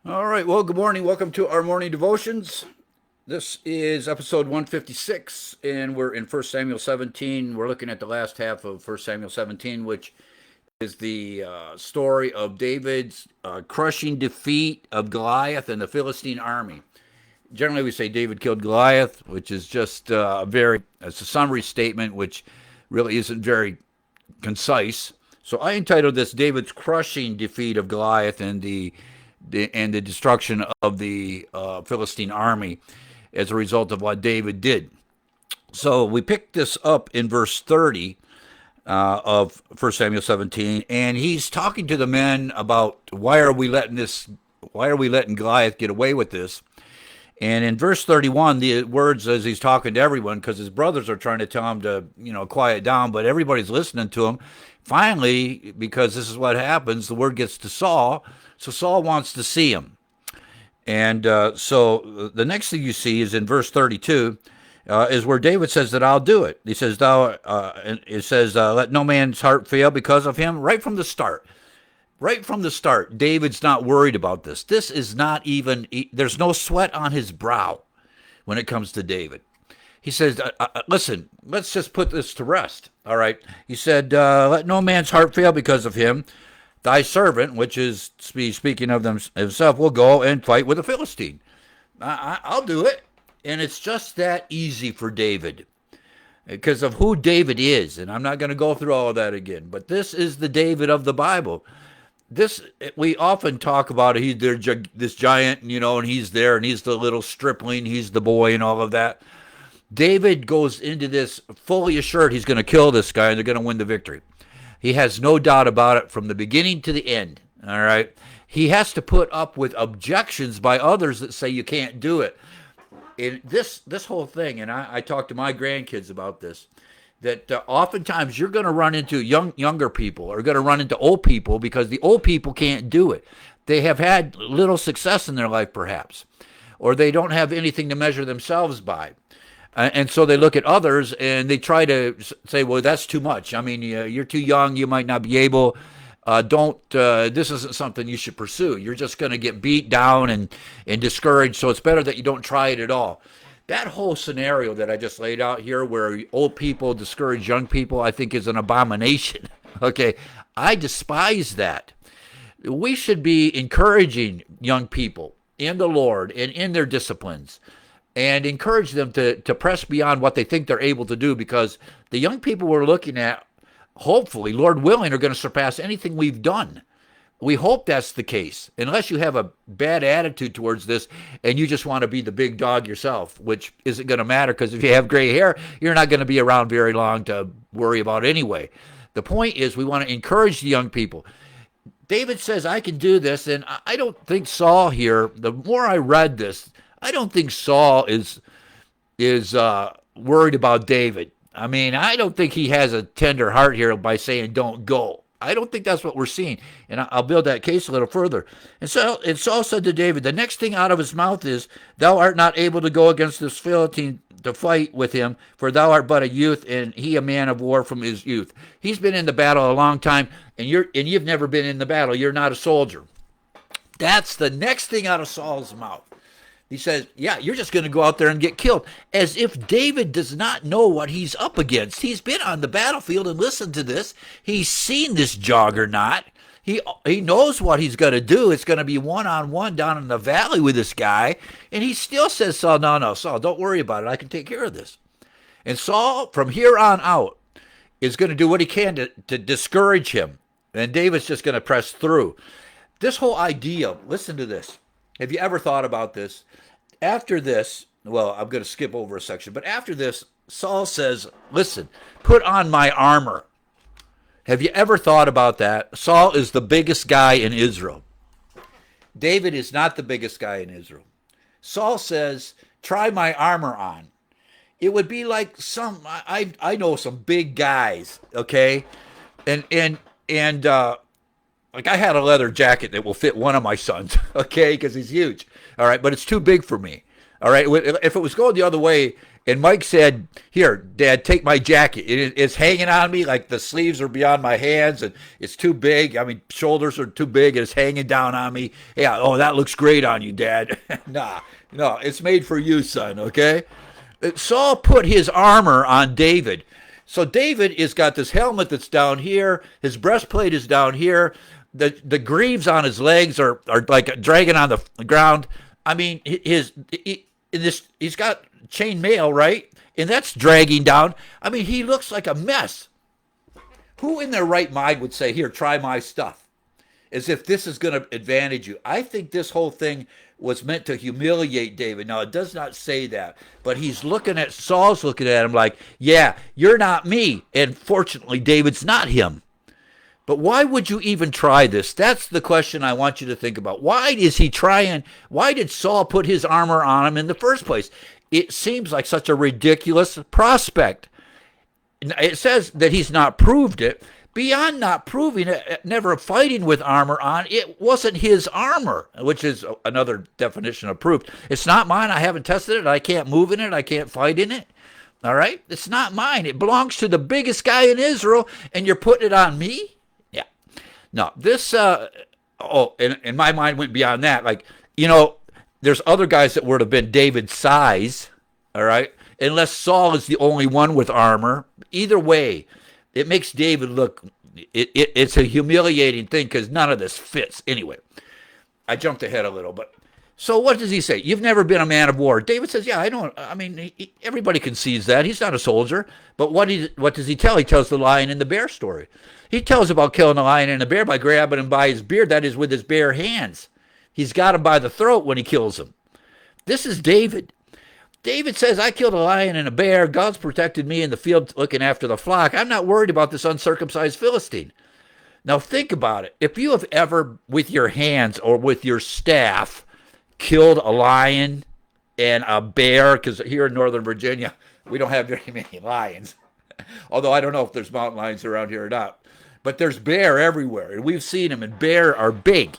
All right. Well, good morning. Welcome to our morning devotions. This is episode 156, and we're in 1 Samuel 17. We're looking at the last half of 1 Samuel 17, which is the story of David's crushing defeat of Goliath and the Philistine army. Generally, we say David killed Goliath, which is just it's a summary statement, which really isn't very concise. So I entitled this David's crushing defeat of Goliath and the destruction of the Philistine army as a result of what David did. So we picked this up in verse 30 of 1 Samuel 17, and he's talking to the men about why are we letting Goliath get away with this? And in verse 31, the words as he's talking to everyone, because his brothers are trying to tell him to, quiet down, but everybody's listening to him. Finally, because this is what happens, the word gets to Saul, so Saul wants to see him. And so the next thing you see is in verse 32, is where David says that I'll do it. He says, let no man's heart fail because of him, right from the start. Right from the start, David's not worried about this. This is not even, there's no sweat on his brow when it comes to David. He says, listen, let's just put this to rest. All right. He said, let no man's heart fail because of him. Thy servant, which is speaking of himself, will go and fight with the Philistine. I'll do it. And it's just that easy for David because of who David is. And I'm not going to go through all of that again. But this is the David of the Bible. We often talk about he's this giant, and he's there, and he's the little stripling, he's the boy, and all of that. David goes into this fully assured he's going to kill this guy, and they're going to win the victory. He has no doubt about it from the beginning to the end. All right, he has to put up with objections by others that say you can't do it. And this whole thing, and I talk to my grandkids about this, that oftentimes you're going to run into younger people or going to run into old people because the old people can't do it. They have had little success in their life, perhaps, or they don't have anything to measure themselves by. And so they look at others and they try to say, well, that's too much. I mean, you're too young. You might not be able. This isn't something you should pursue. You're just going to get beat down and discouraged. So it's better that you don't try it at all. That whole scenario that I just laid out here where old people discourage young people, I think is an abomination. Okay. I despise that. We should be encouraging young people in the Lord and in their disciplines and encourage them to press beyond what they think they're able to do because the young people we're looking at, hopefully, Lord willing, are going to surpass anything we've done. We hope that's the case, unless you have a bad attitude towards this and you just want to be the big dog yourself, which isn't going to matter because if you have gray hair, you're not going to be around very long to worry about anyway. The point is we want to encourage the young people. David says, I can do this, and I don't think Saul here, the more I read this, I don't think Saul is worried about David. I mean, I don't think he has a tender heart here by saying don't go. I don't think that's what we're seeing. And I'll build that case a little further. And Saul said to David, the next thing out of his mouth is, thou art not able to go against this Philistine to fight with him, for thou art but a youth, and he a man of war from his youth. He's been in the battle a long time, and you've never been in the battle. You're not a soldier. That's the next thing out of Saul's mouth. He says, yeah, you're just going to go out there and get killed. As if David does not know what he's up against. He's been on the battlefield and listened to this. He's seen this juggernaut. He knows what he's going to do. It's going to be one-on-one down in the valley with this guy. And he still says, Saul, no, Saul, don't worry about it. I can take care of this. And Saul, from here on out, is going to do what he can to discourage him. And David's just going to press through. This whole idea, listen to this. Have you ever thought about this? After this, well, I'm going to skip over a section, but after this, Saul says, listen, put on my armor. Have you ever thought about that? Saul is the biggest guy in Israel. David is not the biggest guy in Israel. Saul says, try my armor on. It would be like I know some big guys, okay? And like I had a leather jacket that will fit one of my sons, okay, because he's huge. All right, but it's too big for me. All right, if it was going the other way And Mike said, "Here, Dad, take my jacket. It's hanging on me like the sleeves are beyond my hands, and it's too big. I mean, shoulders are too big, and it's hanging down on me. Yeah, oh, that looks great on you, Dad." Nah, no, it's made for you, son. Okay. Saul put his armor on David. So David has got this helmet that's down here. His breastplate is down here. The greaves on his legs are like dragging on the ground. I mean, he's got chain mail, right? And that's dragging down. I mean, he looks like a mess. Who in their right mind would say, "Here, try my stuff," as if this is going to advantage you? I think this whole thing was meant to humiliate David. Now, it does not say that, but Saul's looking at him like, "Yeah, you're not me." And fortunately, David's not him. But why would you even try this? That's the question I want you to think about. Why did Saul put his armor on him in the first place? It seems like such a ridiculous prospect. It says that he's not proved it. Beyond not proving it, never fighting with armor on, it wasn't his armor, which is another definition of proof. It's not mine. I haven't tested it. I can't move in it. I can't fight in it. All right? It's not mine. It belongs to the biggest guy in Israel, and you're putting it on me? Yeah. No, this, and my mind went beyond that. Like, there's other guys that would have been David's size, all right? Unless Saul is the only one with armor. Either way, it makes David look, it's a humiliating thing because none of this fits. Anyway, I jumped ahead a little, but so what does he say? "You've never been a man of war." David says, "Yeah, I don't. I mean, everybody concedes that. He's not a soldier." But what does he tell? He tells the lion and the bear story. He tells about killing the lion and the bear by grabbing him by his beard, that is with his bare hands. He's got him by the throat when he kills him. This is David. David says, "I killed a lion and a bear. God's protected me in the field looking after the flock. I'm not worried about this uncircumcised Philistine." Now think about it. If you have ever, with your hands or with your staff, killed a lion and a bear, because here in Northern Virginia, we don't have very many lions. Although I don't know if there's mountain lions around here or not. But there's bear everywhere, and we've seen them, and bear are big.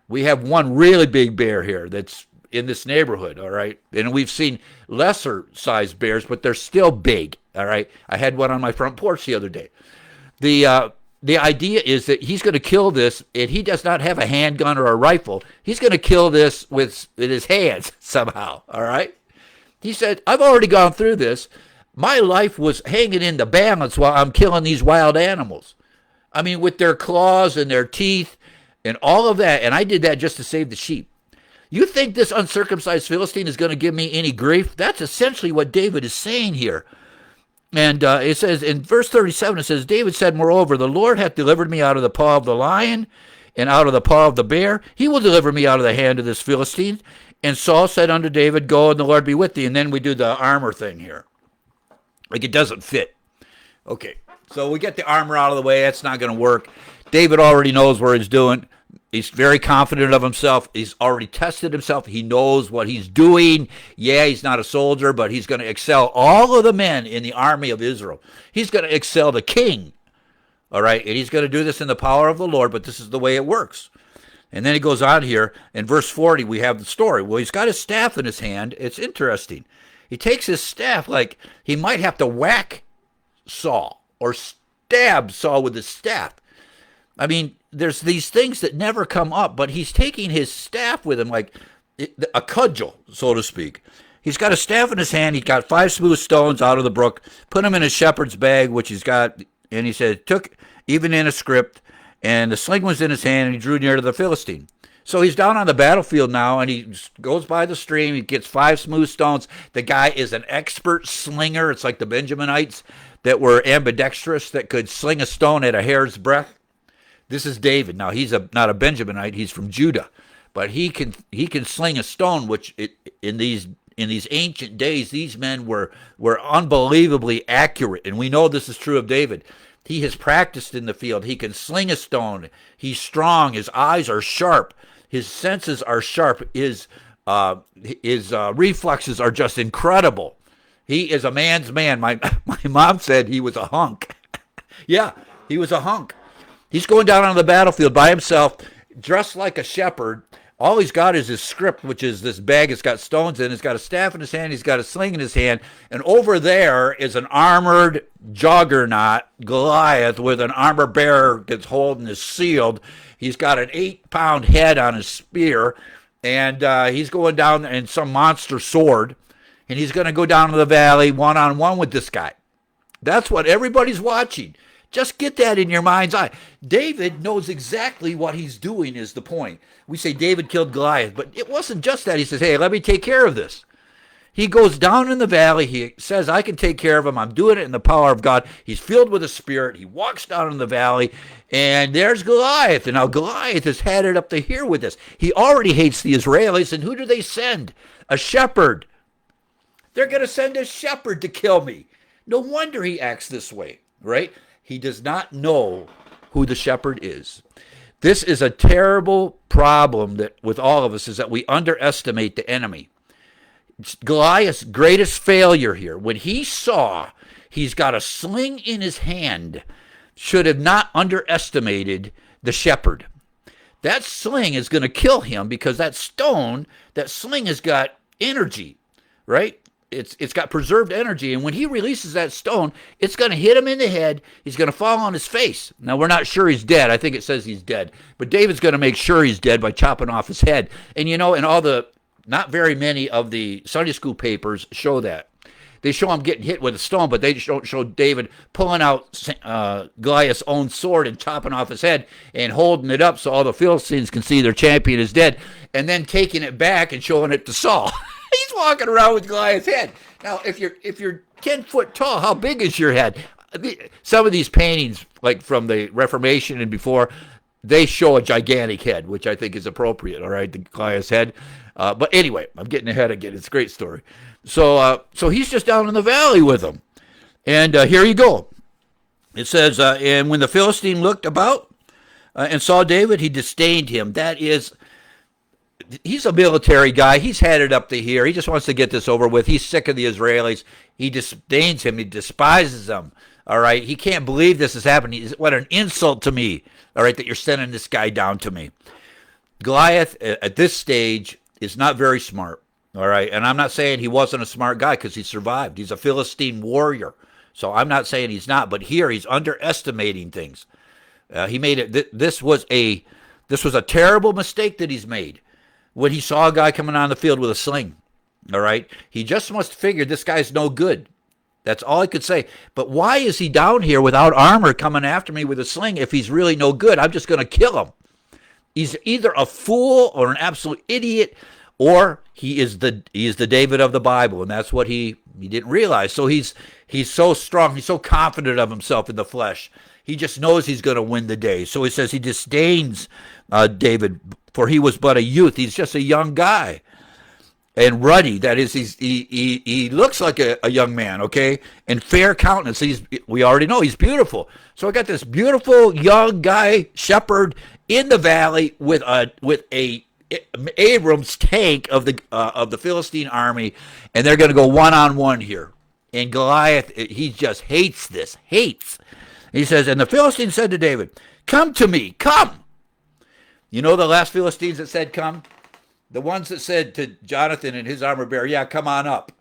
We have one really big bear here that's in this neighborhood, all right? And we've seen lesser-sized bears, but they're still big, all right? I had one on my front porch the other day. The idea is that he's going to kill this, and he does not have a handgun or a rifle. He's going to kill this with his hands somehow, all right? He said, "I've already gone through this. My life was hanging in the balance while I'm killing these wild animals. I mean, with their claws and their teeth and all of that, and I did that just to save the sheep. You think this uncircumcised Philistine is going to give me any grief?" That's essentially what David is saying here. And it says in verse 37, it says, David said, "Moreover, the Lord hath delivered me out of the paw of the lion and out of the paw of the bear. He will deliver me out of the hand of this Philistine." And Saul said unto David, "Go, and the Lord be with thee." And then we do the armor thing here. Like, it doesn't fit. Okay, so we get the armor out of the way. That's not going to work. David already knows where he's doing. He's very confident of himself. He's already tested himself. He knows what he's doing. Yeah, he's not a soldier, but he's going to excel all of the men in the army of Israel. He's going to excel the king. All right, and he's going to do this in the power of the Lord, but this is the way it works. And then he goes on here. In verse 40, we have the story. Well, he's got his staff in his hand. It's interesting. He takes his staff like he might have to whack Saul or stab Saul with his staff. I mean, there's these things that never come up, but he's taking his staff with him like a cudgel, so to speak. He's got a staff in his hand. He's got 5 smooth stones out of the brook, put them in his shepherd's bag, which he's got, and he said, took even in a script, and the sling was in his hand, and he drew near to the Philistine. So he's down on the battlefield now, and he goes by the stream. He gets 5 smooth stones. The guy is an expert slinger. It's like the Benjaminites that were ambidextrous, that could sling a stone at a hair's breadth. This is David. Now, he's not a Benjaminite. He's from Judah. But he can sling a stone, which in these ancient days, these men were unbelievably accurate. And we know this is true of David. He has practiced in the field. He can sling a stone. He's strong. His eyes are sharp. His senses are sharp. His reflexes are just incredible. He is a man's man. My mom said he was a hunk. Yeah, he was a hunk. He's going down on the battlefield by himself, dressed like a shepherd, All he's got is his script, which is this bag. It's got stones in it. He's got a staff in his hand. He's got a sling in his hand. And over there is an armored juggernaut, Goliath, with an armor bearer that's holding his shield. He's got an 8-pound head on his spear. And he's going down in some monster sword. And he's going to go down to the valley one-on-one with this guy. That's what everybody's watching. Just get that in your mind's eye. David knows exactly what he's doing is the point. We say David killed Goliath, but it wasn't just that. He says, hey, let me take care of this. He goes down in the valley. He says, I can take care of him. I'm doing it in the power of God. He's filled with the Spirit. He walks down in the valley, and there's Goliath. And now Goliath is headed up to here with this. He already hates the Israelis, and who do they send? A shepherd. They're going to send a shepherd to kill me. No wonder he acts this way, right? He does not know who the shepherd is. This is a terrible problem that with all of us is that we underestimate the enemy. Goliath's greatest failure here, when he saw he's got a sling in his hand, should have not underestimated the shepherd. That sling is going to kill him because that sling has got energy, right? It's got preserved energy, and when he releases that stone, it's going to hit him in the head. He's going to fall on his face. Now, we're not sure he's dead. I think it says he's dead. But David's going to make sure he's dead by chopping off his head. And, in all not very many of the Sunday school papers show that. They show him getting hit with a stone, but they don't show David pulling out Goliath's own sword and chopping off his head and holding it up so all the Philistines can see their champion is dead, and then taking it back and showing it to Saul. He's walking around with Goliath's head. Now, if you're 10 foot tall, how big is your head? Some of these paintings, like from the Reformation and before, they show a gigantic head, which I think is appropriate. All right, the Goliath's head. But anyway, I'm getting ahead again. It's a great story. So he's just down in the valley with them, and here you go. It says, and when the Philistine looked about and saw David, he disdained him. That is. He's a military guy. He's headed up to here. He just wants to get this over with. He's sick of the Israelis. He disdains him. He despises them. All right. He can't believe this is happening. What an insult to me. All right, that you're sending this guy down to me. Goliath at this stage is not very smart. All right. And I'm not saying he wasn't a smart guy because he survived. He's a Philistine warrior. So I'm not saying he's not. But here he's underestimating things. He made it. This was a terrible mistake that he's made. When he saw a guy coming on the field with a sling, all right? He just must figure this guy's no good. That's all I could say. But why is he down here without armor coming after me with a sling if he's really no good? I'm just going to kill him. He's either a fool or an absolute idiot, or he is the David of the Bible, and that's what he didn't realize. So he's so strong. He's so confident of himself in the flesh. He just knows he's going to win the day. So he says he disdains David, for he was but a youth. He's just a young guy. And ruddy, that is, he looks like a young man, okay? And fair countenance. We already know he's beautiful. So I got this beautiful young guy, shepherd, in the valley with a Abrams tank of the Philistine army, and they're going to go one-on-one here. And Goliath, he just hates this, hates. He says, and the Philistine said to David, come to me, come. You know the last Philistines that said come? The ones that said to Jonathan and his armor bearer, yeah, come on up.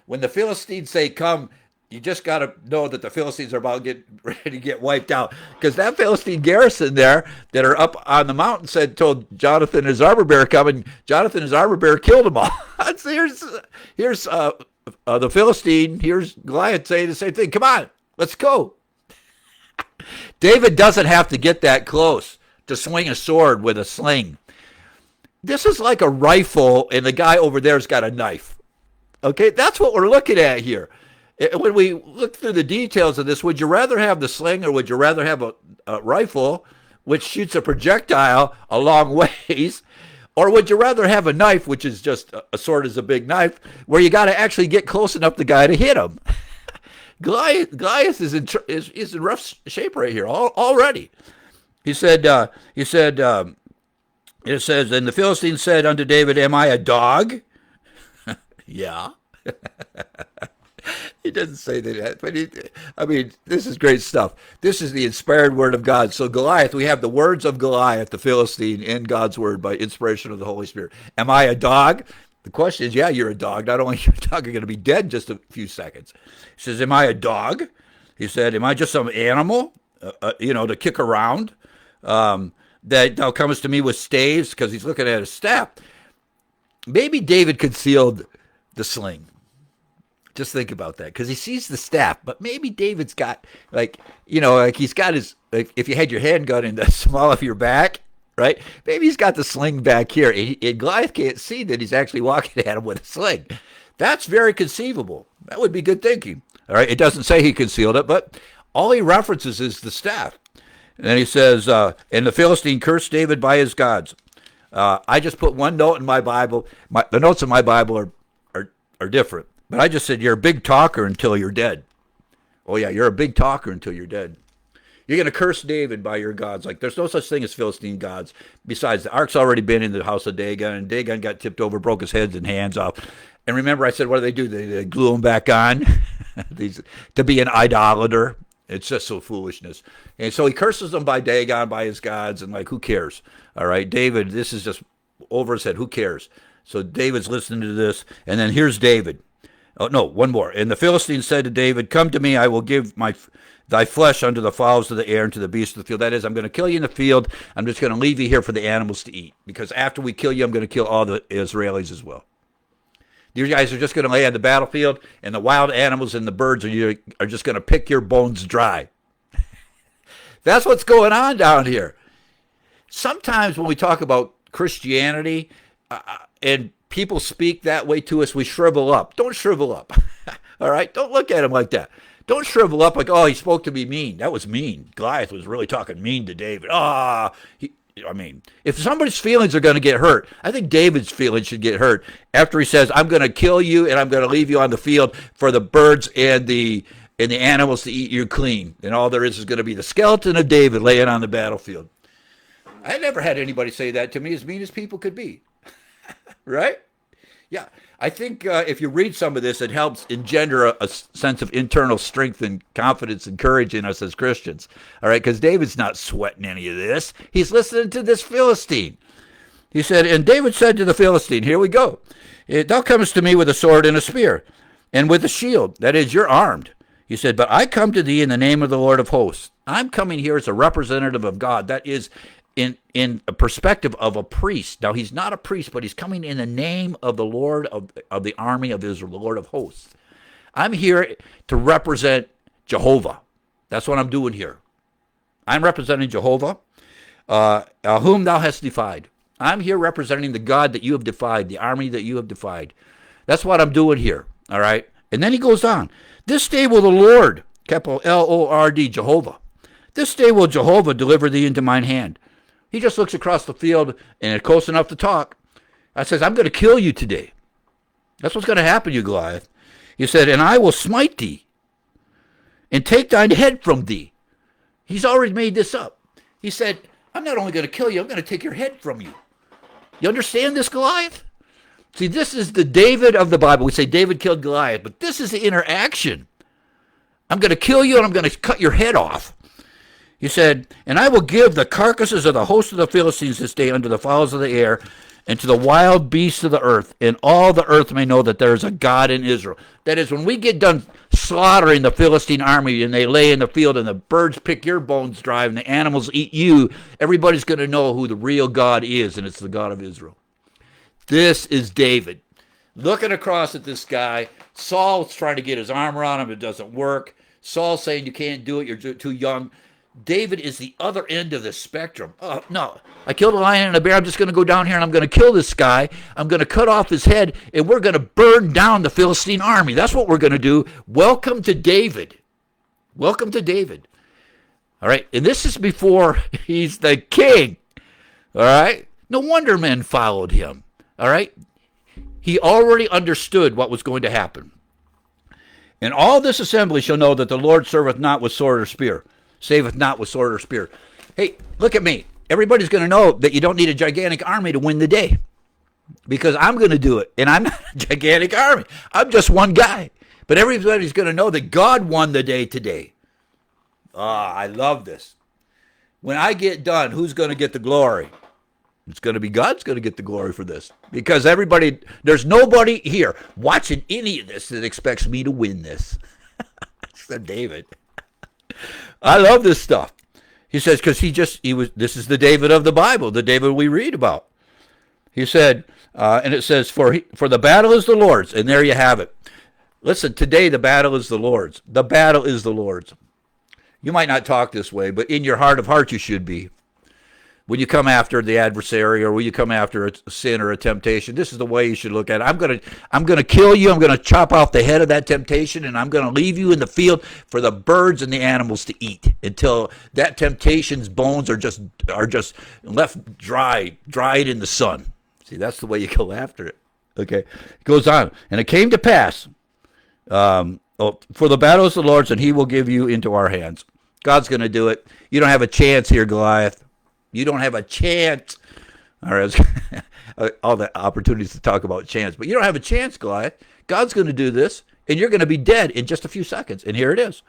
When the Philistines say come, you just got to know that the Philistines are about to get ready to get wiped out. Because that Philistine garrison there that are up on the mountain told Jonathan and his armor bearer come, and Jonathan and his armor bearer killed them all. So here's the Philistine, here's Goliath saying the same thing. Come on, let's go. David doesn't have to get that close to swing a sword with a sling. This is like a rifle, and the guy over there's got a knife. Okay, that's what we're looking at here. When we look through the details of this, would you rather have the sling or would you rather have a rifle which shoots a projectile a long ways? Or would you rather have a knife, which is just a sword is a big knife, where you got to actually get close enough to the guy to hit him? Goliath is in rough shape right here already. It says, and the Philistine said unto David, am I a dog? Yeah. He doesn't say that, but I mean, this is great stuff. This is the inspired word of God. So Goliath, we have the words of Goliath, the Philistine, in God's word by inspiration of the Holy Spirit. Am I a dog? The question is, yeah, you're a dog. Not only your dog, you're going to be dead in just a few seconds. He says, am I a dog? He said, am I just some animal, to kick around? That now comes to me with staves, because he's looking at a staff. Maybe David concealed the sling. Just think about that, because he sees the staff, but maybe David's got, he's got his, if you had your handgun in the small of your back, right? Maybe he's got the sling back here, and Goliath can't see that he's actually walking at him with a sling. That's very conceivable. That would be good thinking. All right, it doesn't say he concealed it, but all he references is the staff. And then he says, and the Philistine cursed David by his gods. I just put one note in my Bible. The notes in my Bible are different. But I just said, you're a big talker until you're dead. Oh, yeah, you're a big talker until you're dead. You're going to curse David by your gods. Like, there's no such thing as Philistine gods. Besides, the ark's already been in the house of Dagon, and Dagon got tipped over, broke his heads and hands off. And remember, I said, what do? They glue them back on to be an idolater. It's just so foolishness. And so he curses them by Dagon, by his gods, and who cares? All right, David, this is just over his head. Who cares? So David's listening to this, and then here's David. Oh, no, one more. And the Philistine said to David, come to me, I will give thy flesh unto the fowls of the air and to the beasts of the field. That is, I'm going to kill you in the field. I'm just going to leave you here for the animals to eat. Because after we kill you, I'm going to kill all the Israelis as well. You guys are just going to lay on the battlefield, and the wild animals and the birds are just going to pick your bones dry. That's what's going on down here. Sometimes when we talk about Christianity and people speak that way to us, we shrivel up. Don't shrivel up. All right? Don't look at him like that. Don't shrivel up like, oh, he spoke to me mean. That was mean. Goliath was really talking mean to David. If somebody's feelings are going to get hurt, I think David's feelings should get hurt after he says, I'm going to kill you and I'm going to leave you on the field for the birds and the animals to eat you clean. And all there is going to be the skeleton of David laying on the battlefield. I never had anybody say that to me, as mean as people could be. Right? Yeah. I think if you read some of this, it helps engender a sense of internal strength and confidence and courage in us as Christians. All right? Because David's not sweating any of this. He's listening to this Philistine. He said, and David said to the Philistine, here we go. Thou comest to me with a sword and a spear and with a shield. That is, you're armed. He said, but I come to thee in the name of the Lord of hosts. I'm coming here as a representative of God. That is, in a perspective of a priest. Now, he's not a priest, but he's coming in the name of the Lord of the army of Israel, the Lord of hosts. I'm here to represent Jehovah. That's what I'm doing here. I'm representing Jehovah, whom thou hast defied. I'm here representing the God that you have defied, the army that you have defied. That's what I'm doing here, all right? And then he goes on. This day will the Lord, capital Lord, Jehovah. This day will Jehovah deliver thee into mine hand. He just looks across the field, and it's close enough to talk. I says, I'm going to kill you today. That's what's going to happen, you Goliath. He said, and I will smite thee, and take thine head from thee. He's already made this up. He said, I'm not only going to kill you, I'm going to take your head from you. You understand this, Goliath? See, this is the David of the Bible. We say David killed Goliath, but this is the interaction. I'm going to kill you, and I'm going to cut your head off. He said, and I will give the carcasses of the host of the Philistines this day unto the fowls of the air and to the wild beasts of the earth, and all the earth may know that there is a God in Israel. That is, when we get done slaughtering the Philistine army and they lay in the field and the birds pick your bones dry and the animals eat you, everybody's going to know who the real God is, and it's the God of Israel. This is David. Looking across at this guy, Saul's trying to get his arm around him. It doesn't work. Saul's saying, you can't do it. You're too young. David is the other end of the spectrum. Oh, no, I killed a lion and a bear. I'm just going to go down here and I'm going to kill this guy. I'm going to cut off his head and we're going to burn down the Philistine army. That's what we're going to do. Welcome to David. Welcome to David. All right. And this is before he's the king. All right. No wonder men followed him. All right. He already understood what was going to happen. And all this assembly shall know that the Lord serveth not with sword or spear. Saveth not with sword or spear. Hey, look at me. Everybody's going to know that you don't need a gigantic army to win the day. Because I'm going to do it. And I'm not a gigantic army. I'm just one guy. But everybody's going to know that God won the day today. I love this. When I get done, who's going to get the glory? It's going to be God's going to get the glory for this. Because there's nobody here watching any of this that expects me to win this. Except David. I love this stuff. He says, because this is the David of the Bible, the David we read about. He said, and it says, for the battle is the Lord's. And there you have it. Listen, today the battle is the Lord's. The battle is the Lord's. You might not talk this way, but in your heart of hearts you should be. When you come after the adversary or when you come after a sin or a temptation, this is the way you should look at it. I'm gonna kill you. I'm gonna chop off the head of that temptation, and I'm gonna leave you in the field for the birds and the animals to eat until that temptation's bones are just left dried in the sun. See, that's the way you go after it. Okay, it goes on, and it came to pass. For the battle is the Lord's, and He will give you into our hands. God's gonna do it. You don't have a chance here, Goliath. You don't have a chance. All right, all the opportunities to talk about chance, but you don't have a chance, Goliath. God's going to do this, and you're going to be dead in just a few seconds. And here it is.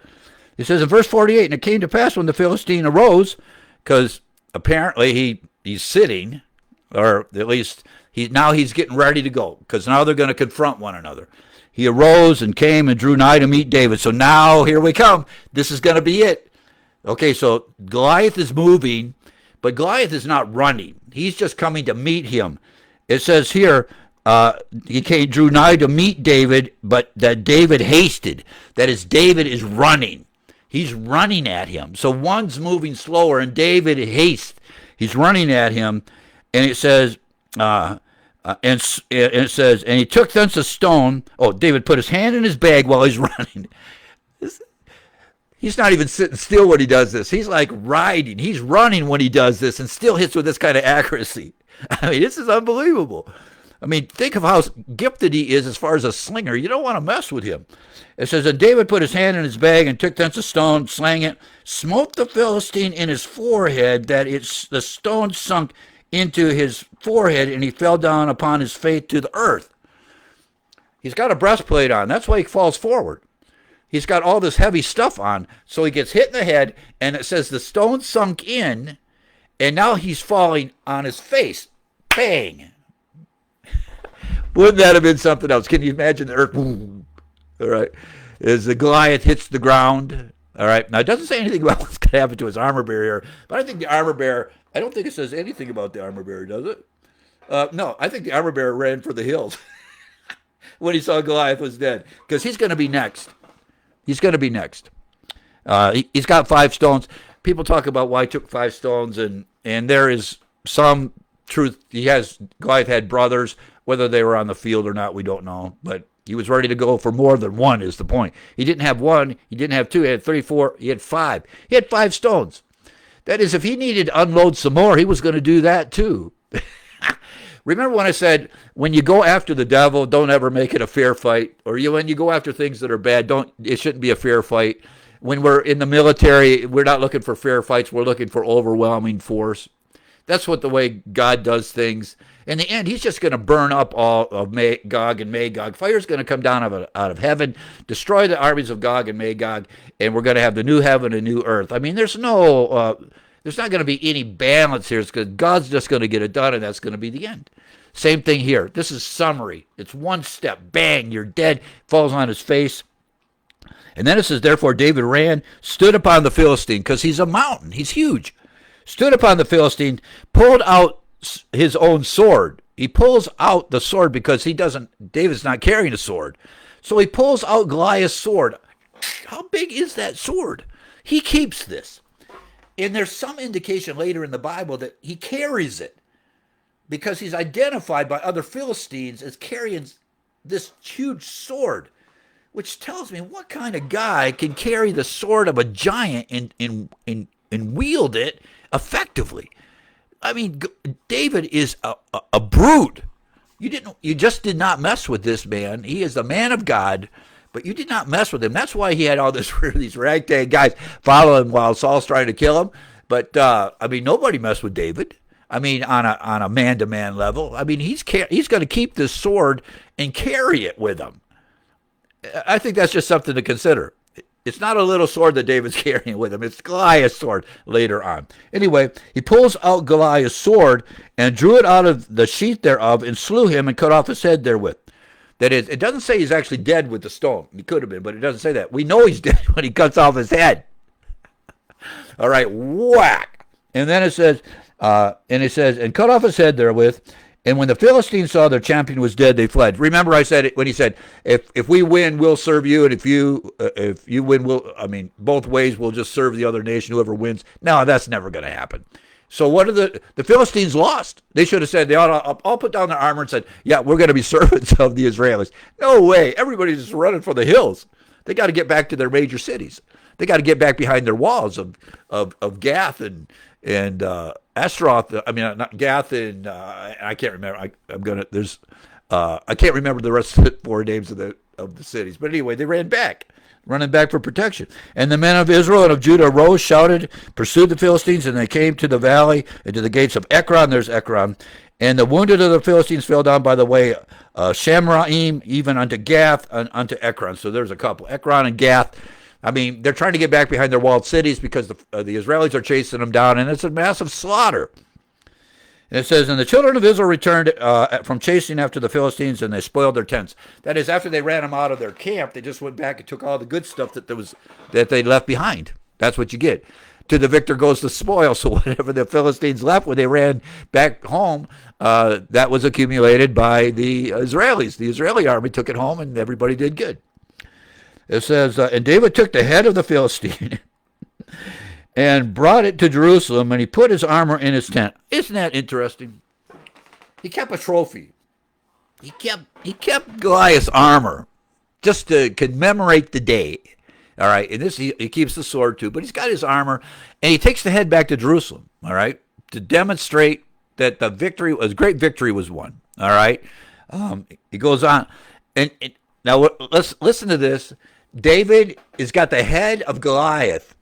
It says in verse 48, and it came to pass when the Philistine arose, because apparently he's sitting, or at least he's getting ready to go, because now they're going to confront one another. He arose and came and drew nigh to meet David. So now here we come. This is going to be it. Okay, so Goliath is moving. But Goliath is not running. He's just coming to meet him. It says here, drew nigh to meet David, but that David hasted. That is, David is running. He's running at him. So one's moving slower, and David hastes. He's running at him, and it says, and he took thence a stone. Oh, David put his hand in his bag while he's running. He's not even sitting still when he does this. He's like riding. He's running when he does this and still hits with this kind of accuracy. I mean, this is unbelievable. I mean, think of how gifted he is as far as a slinger. You don't want to mess with him. It says, and David put his hand in his bag and took thence a stone, slang it, smote the Philistine in his forehead, that the stone sunk into his forehead, and he fell down upon his face to the earth. He's got a breastplate on. That's why he falls forward. He's got all this heavy stuff on, so he gets hit in the head, and it says the stone sunk in, and now he's falling on his face. Bang! Wouldn't that have been something else? Can you imagine the earth? All right. As the Goliath hits the ground. All right. Now, it doesn't say anything about what's going to happen to his armor bearer, but I think the armor bearer, I don't think it says anything about the armor bearer, does it? No, I think the armor bearer ran for the hills when he saw Goliath was dead, because he's going to be next. He's going to be next. He's got 5 stones. People talk about why he took 5 stones, and there is some truth. Goliath had brothers. Whether they were on the field or not, we don't know. But he was ready to go for more than one is the point. He didn't have 1. He didn't have 2. He had 3, 4. He had 5. He had 5 stones. That is, if he needed to unload some more, he was going to do that too. Remember when I said, when you go after the devil, don't ever make it a fair fight. Or when you go after things that are bad, it shouldn't be a fair fight. When we're in the military, we're not looking for fair fights. We're looking for overwhelming force. That's what the way God does things. In the end, he's just going to burn up all of Gog and Magog. Fire's going to come down out of heaven, destroy the armies of Gog and Magog, and we're going to have the new heaven and new earth. I mean, there's not going to be any balance here. It's because God's just going to get it done, and that's going to be the end. Same thing here. This is summary. It's one step. Bang, you're dead. Falls on his face. And then it says, therefore David ran, stood upon the Philistine, because he's a mountain. He's huge. Stood upon the Philistine, pulled out his own sword. He pulls out the sword because David's not carrying a sword. So he pulls out Goliath's sword. How big is that sword? He keeps this. And there's some indication later in the Bible that he carries it because he's identified by other Philistines as carrying this huge sword, which tells me what kind of guy can carry the sword of a giant and wield it effectively. I mean, David is a brute. You just did not mess with this man. He is the man of God, but you did not mess with him. That's why he had all these ragtag guys follow him while Saul's trying to kill him. But I mean, nobody messed with David. I mean, on a man-to-man level. I mean, he's going to keep this sword and carry it with him. I think that's just something to consider. It's not a little sword that David's carrying with him. It's Goliath's sword later on. Anyway, he pulls out Goliath's sword and drew it out of the sheath thereof and slew him and cut off his head therewith. That is, it doesn't say he's actually dead with the stone. He could have been, but it doesn't say that. We know he's dead when he cuts off his head. All right, whack. And then it says, and cut off his head therewith. And when the Philistines saw their champion was dead, they fled. Remember, I said it when he said, "If we win, we'll serve you, and if you win, both ways, we'll just serve the other nation. Whoever wins." No, that's never going to happen. So what are the Philistines lost? They should have said they ought to all put down their armor and said, "Yeah, we're going to be servants of the Israelis." No way. Everybody's just running for the hills. They got to get back to their major cities. They got to get back behind their walls of Gath and Ashtaroth. I mean, not Gath and I can't remember. I can't remember the rest of the 4 names of the cities. But anyway, they ran back, running back for protection. And the men of Israel and of Judah arose, shouted, pursued the Philistines, and they came to the valley and to the gates of Ekron. There's Ekron. And the wounded of the Philistines fell down by the way, Shamraim, even unto Gath, and unto Ekron. So there's a couple, Ekron and Gath. I mean, they're trying to get back behind their walled cities because the Israelis are chasing them down, and it's a massive slaughter. And it says, and the children of Israel returned from chasing after the Philistines, and they spoiled their tents. That is, after they ran them out of their camp, they just went back and took all the good stuff that they left behind. That's what you get. To the victor goes the spoil. So whatever the Philistines left when they ran back home, that was accumulated by the Israelis. The Israeli army took it home, and everybody did good. It says, and David took the head of the Philistine and brought it to Jerusalem, and he put his armor in his tent. Isn't that interesting? He kept a trophy. He kept Goliath's armor just to commemorate the day. All right, and this he keeps the sword too, but he's got his armor, and he takes the head back to Jerusalem. All right, to demonstrate that the victory was great. Victory was won. All right, he goes on, and now let's listen to this. David has got the head of Goliath.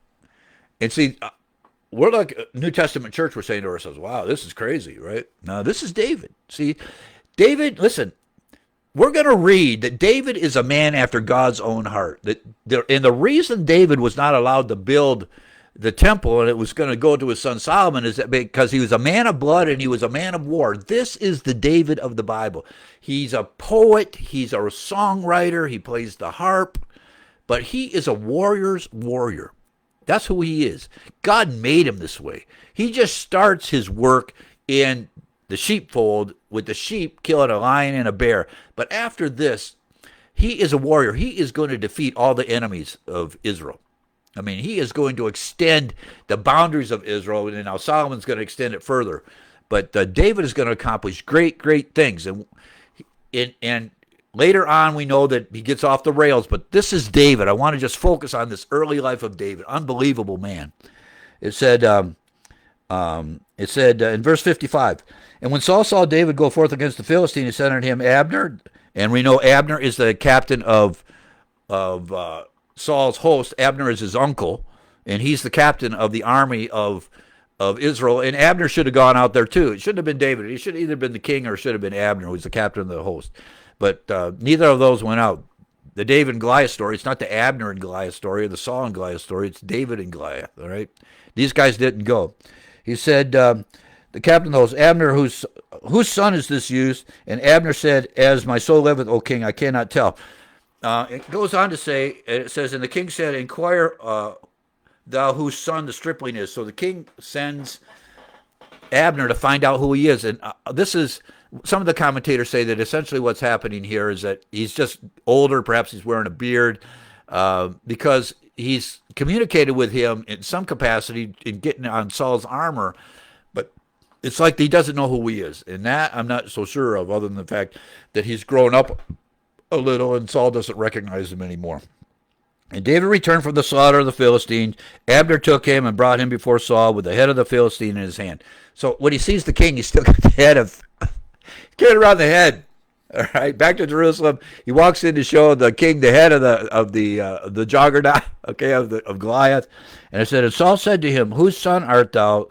And see, we're like a New Testament church. We're saying to ourselves, wow, this is crazy, right? No, this is David. See, David, listen, we're going to read that David is a man after God's own heart. And the reason David was not allowed to build the temple and it was going to go to his son Solomon is that because he was a man of blood and he was a man of war. This is the David of the Bible. He's a poet. He's a songwriter. He plays the harp. But he is a warrior's warrior. That's who he is. God made him this way. He just starts his work in the sheepfold with the sheep killing a lion and a bear. But after this, he is a warrior. He is going to defeat all the enemies of Israel. I mean, he is going to extend the boundaries of Israel, and now Solomon's going to extend it further. But David is going to accomplish great, great things. And later on, we know that he gets off the rails, but this is David. I want to just focus on this early life of David. Unbelievable man. It said in verse 55, and when Saul saw David go forth against the Philistine, he sent unto him Abner, and we know Abner is the captain of Saul's host. Abner is his uncle, and he's the captain of the army of Israel, and Abner should have gone out there too. It shouldn't have been David. He should have either been the king or it should have been Abner, who was the captain of the host. But neither of those went out. The David and Goliath story, it's not the Abner and Goliath story or the Saul and Goliath story. It's David and Goliath, all right? These guys didn't go. He said, the captain of the host, Abner, whose son is this youth? And Abner said, as my soul liveth, O king, I cannot tell. It goes on to say, it says, and the king said, inquire thou whose son the stripling is. So the king sends Abner to find out who he is. And this is... Some of the commentators say that essentially what's happening here is that he's just older, perhaps he's wearing a beard, because he's communicated with him in some capacity in getting on Saul's armor, but it's like he doesn't know who he is. And that I'm not so sure of, other than the fact that he's grown up a little and Saul doesn't recognize him anymore. And David returned from the slaughter of the Philistines. Abner took him and brought him before Saul with the head of the Philistine in his hand. So when he sees the king, he's still got the head of... Get around the head. All right, back to Jerusalem. He walks in to show the king the head of the juggernaut, okay, of Goliath. And it said, and Saul said to him, whose son art thou,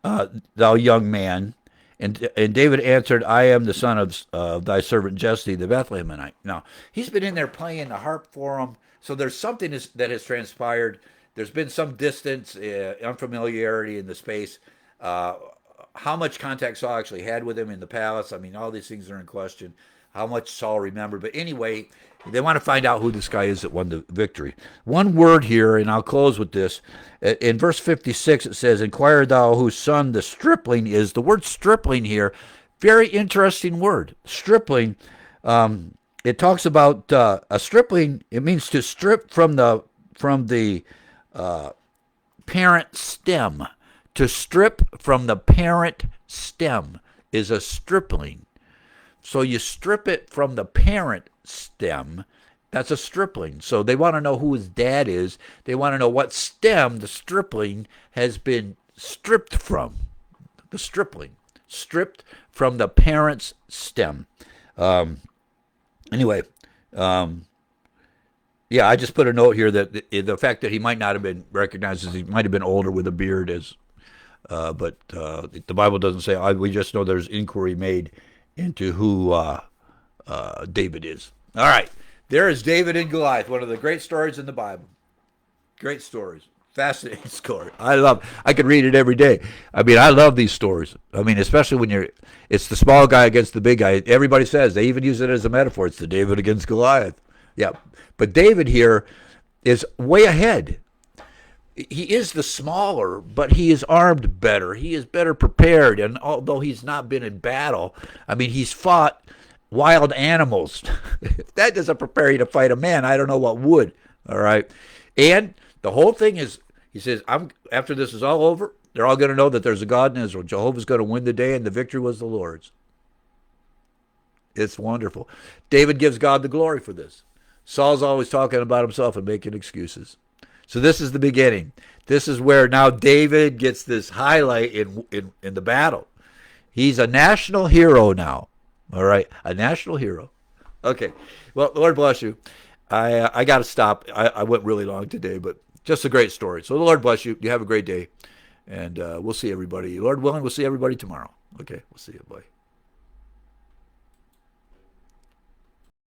thou young man? And David answered, I am the son of thy servant Jesse the Bethlehemite. Now, he's been in there playing the harp for him. So there's something that has transpired. There's been some distance, unfamiliarity in the space. Uh, how much contact Saul actually had with him in the palace, I mean, all these things are in question. How much Saul remembered. But anyway, they want to find out who this guy is that won the victory. One word here, and I'll close with this. In verse 56, it says, Inquire thou whose son the stripling is. The word stripling here, very interesting word. Stripling, it talks about a stripling. It means to strip from the parent stem. To strip from the parent stem is a stripling. So you strip it from the parent stem. That's a stripling. So they want to know who his dad is. They want to know what stem the stripling has been stripped from. The stripling. Stripped from the parent's stem. Anyway, yeah, I just put a note here that the fact that he might not have been recognized as he might have been older with a beard but the Bible doesn't say. We just know there's inquiry made into who David is. All right. There is David and Goliath, one of the great stories in the Bible. Great stories. Fascinating story. I could read it every day. I mean, I love these stories. I mean, especially when it's the small guy against the big guy. Everybody says, they even use it as a metaphor. It's the David against Goliath. Yeah. But David here is way ahead. He is the smaller, but he is armed better. He is better prepared. And although he's not been in battle, I mean, he's fought wild animals. If that doesn't prepare you to fight a man, I don't know what would. All right. And the whole thing is, he says, after this is all over, they're all going to know that there's a God in Israel. Jehovah's going to win the day, and the victory was the Lord's. It's wonderful. David gives God the glory for this. Saul's always talking about himself and making excuses. So this is the beginning. This is where now David gets this highlight in the battle. He's a national hero now. All right, a national hero. Okay, well, Lord bless you. I got to stop. I went really long today, but just a great story. So the Lord bless you. You have a great day, and we'll see everybody. Lord willing, we'll see everybody tomorrow. Okay, we'll see you. Bye.